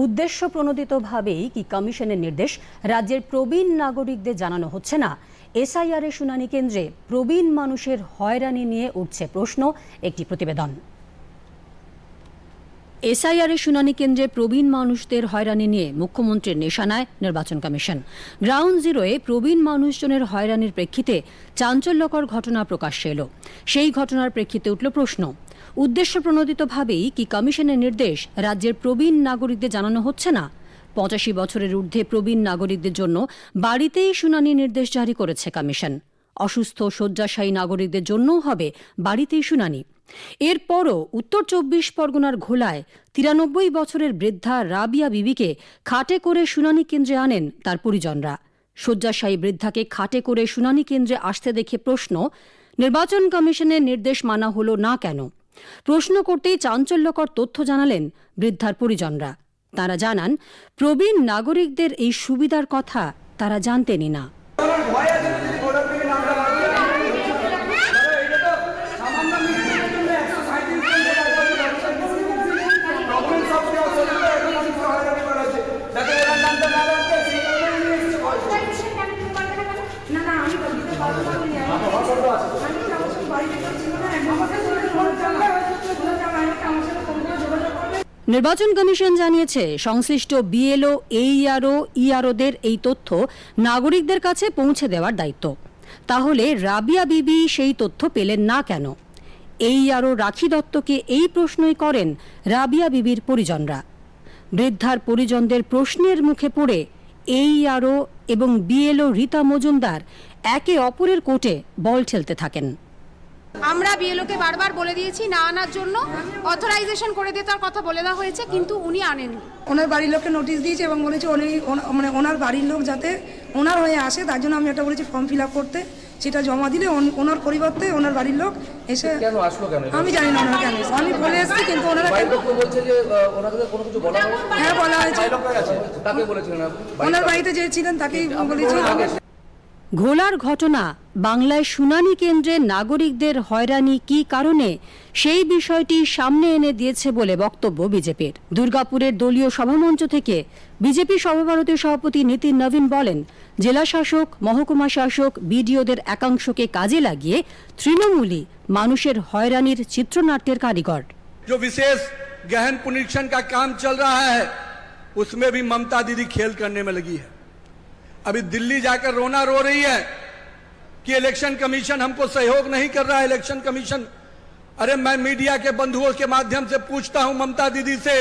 উদ্দেশ্য প্রণোদিতভাবেই কি কমিশনের নির্দেশ রাজ্যের প্রবীণ নাগরিকদের জানানো হচ্ছে না? এসআইআর এর শুনানি কেন্দ্রে প্রবীণ মানুষের হয়রানি নিয়ে উঠছে প্রশ্ন। একটি প্রতিবেদন। এসআইআর এর শুনানি কেন্দ্রে প্রবীণ মানুষদের হয়রানি নিয়ে মুখ্যমন্ত্রীর নিশানায় নির্বাচন কমিশন। গ্রাউন্ড জিরোয়ে প্রবীণ মানুষজনের হয়রানির প্রেক্ষিতে চাঞ্চল্যকর ঘটনা প্রকাশ্যে এলো। সেই ঘটনার প্রেক্ষিতে উঠল প্রশ্ন, উদ্দেশ্য প্রণোদিতভাবেই কি কমিশনের নির্দেশ রাজ্যের প্রবীণ নাগরিকদের জানানো হচ্ছে না? 85 বছরের ঊর্ধ্বে প্রবীণ নাগরিকদের জন্য বাড়িতেই শুনানি নির্দেশ জারি করেছে কমিশন। অসুস্থ শয্যাশায়ী নাগরিকদের জন্যও হবে বাড়িতেই শুনানি। এরপরও উত্তর 24 পরগনার ঘোলায় 93 বছরের বৃদ্ধা রাবিয়া বিবিকে খাটে করে শুনানি কেন্দ্রে আনেন তার পরিজনরা। শয্যাশায়ী বৃদ্ধাকে খাটে করে শুনানি কেন্দ্রে আসতে দেখে প্রশ্ন, নির্বাচন কমিশনের নির্দেশ মানা হলো না কেন? প্রশ্ন করতেই চাঞ্চল্যকর তথ্য জানালেন বৃদ্ধার পরিজনরা। তারা জানান, প্রবীণ নাগরিকদের এই সুবিধার কথা তারা জানতেনই না। নির্বাচন কমিশন জানিয়েছে, সংশ্লিষ্ট বিএলও, এইআরও, ইআরওদের এই তথ্য নাগরিকদের কাছে পৌঁছে দেওয়ার দায়িত্ব। তাহলে রাবিয়া বিবি সেই তথ্য পেলেন না কেন? এইআরও রাখি দত্তকে এই প্রশ্নই করেন রাবিয়া বিবির পরিজনরা। বৃদ্ধার পরিজনদের প্রশ্নের মুখে পড়ে এইআরও এবং বিএলও রীতা মজুমদার একে অপরের কোর্টে বল ঠেলতে থাকেন। আমরা বিএলওকে বারবার বলে দিয়েছি না আনার জন্য, অথরাইজেশন করে দিয়ে তার কথা বলে দেওয়া হয়েছে, কিন্তু উনি আনেননি। ওনার বাড়ির লোককে নোটিশ দিয়েছে এবং বলেছে উনি মানে ওনার বাড়ির লোক যাতে ওনার হয়ে আসে, তার জন্য আমি একটা বলেছি ফর্ম ফিল আপ করতে, সেটা জমা দিলে ওনার পরিবর্তে ওনার বাড়ির লোক এসে। কেন আসলো কেন আমি জানি না ওনারা কেন, আমি বলে এসেছি কিন্তু ওনারা বলছে যে ওনাকে কোনো কিছু বলা হয়নি। হ্যাঁ বলা হয়েছে। তাকে বলেছিলেন ওনার বাড়িতে যে ছিলেন তাকেই বলেছি। ঘোলার ঘটনা বাংলায় শুনানি কেন্দ্রে নাগরিকদের হয়রানি কি কারণে, সেই বিষয়টি সামনে এনে দিয়েছে বলে বক্তব্য বিজেপির। দুর্গাপুরের দলীয় সভামঞ্চ থেকে বিজেপি সর্বভারতীয় সভাপতি নীতিন নবীন বলেন, জেলা শাসক, মহকুমা শাসক, বিডিওদের একাংশকে কাজে লাগিয়ে তৃণমূলই মানুষের হয়রানির চিত্রনাট্যের কারিগর। जो विशेष गहन पुनरीक्षण का काम चल रहा है, उसमें भी ममता दीदी खेल करने में लगी है। अभी दिल्ली जाकर रोना रो रही है कि इलेक्शन कमीशन हमको सहयोग नहीं कर रहा है। इलेक्शन कमीशन, अरे मैं मीडिया के बंधुओं के माध्यम से पूछता हूं ममता दीदी से,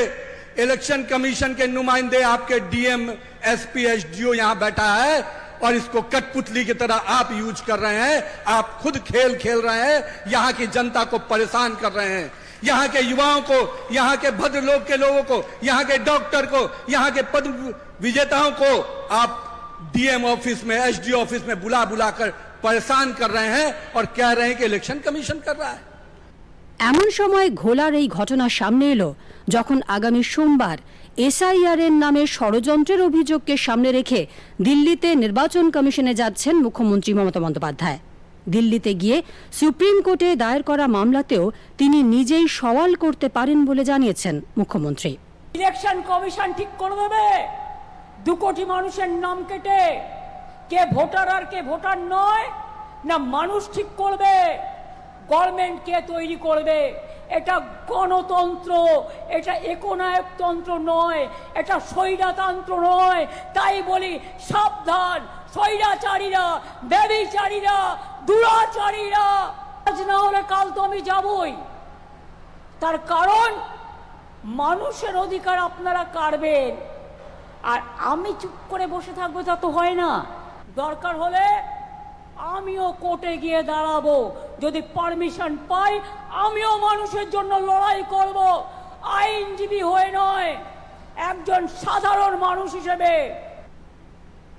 इलेक्शन कमीशन के नुमाइंदे आपके डीएम, एसपी, एसडीओ यहां बैठा है और इसको कठपुतली की तरह आप यूज कर रहे हैं। आप खुद खेल खेल रहे हैं, यहां की जनता को परेशान कर रहे हैं। यहाँ के युवाओं को, यहाँ के भद्र लोग के लोगों को, यहाँ के डॉक्टर को, यहाँ के पद विजेताओं को आप डीएम ऑफिस में, एसडीओ ऑफिस में बुला बुला कर परेशान कर रहे हैं और कह रहे हैं कि इलेक्शन कमीशन कर रहा है। এমন সময় ঘোলার এই ঘটনা সামনে এলো যখন আগামী সোমবার এসআইআর এর নামে ষড়যন্ত্রের অভিযোগকে সামনে রেখে দিল্লিতে নির্বাচন কমিশনে যাচ্ছেন মুখ্যমন্ত্রী মমতা বন্দ্যোপাধ্যায়। দিল্লিতে গিয়ে সুপ্রিম কোর্টে দায়ের করা মামলাতেও তিনি নিজেই সওয়াল করতে পারেন বলে জানিয়েছেন মুখ্যমন্ত্রী। ইলেকশন কমিশন ঠিক করে দেবে 2 কোটি মানুষের নাম কেটে কে ভোটার আর কে ভোটার নয়, না মানুষ ঠিক করবে গভর্নমেন্ট কে তৈরি করবে। এটা গণতন্ত্র, এটা একনায়কতন্ত্র নয়, এটা স্বৈরতন্ত্র নয়। তাই বলি সাবধান, স্বৈরাচারীরা, ব্যভিচারীরা, দুরাচারীরা। আজ না হলে কাল তো আমি যাবই। তার কারণ মানুষের অধিকার আপনারা কাড়বেন আর আমি চুপ করে বসে থাকবো, তা তো হয় না। দরকার হলে আমিও কোর্টে গিয়ে দাঁড়াবো, যদি পারমিশন পাই আমিও মানুষের জন্য লড়াই করব, আইনজীবী হয়ে নয়, একজন সাধারণ মানুষ হিসেবে।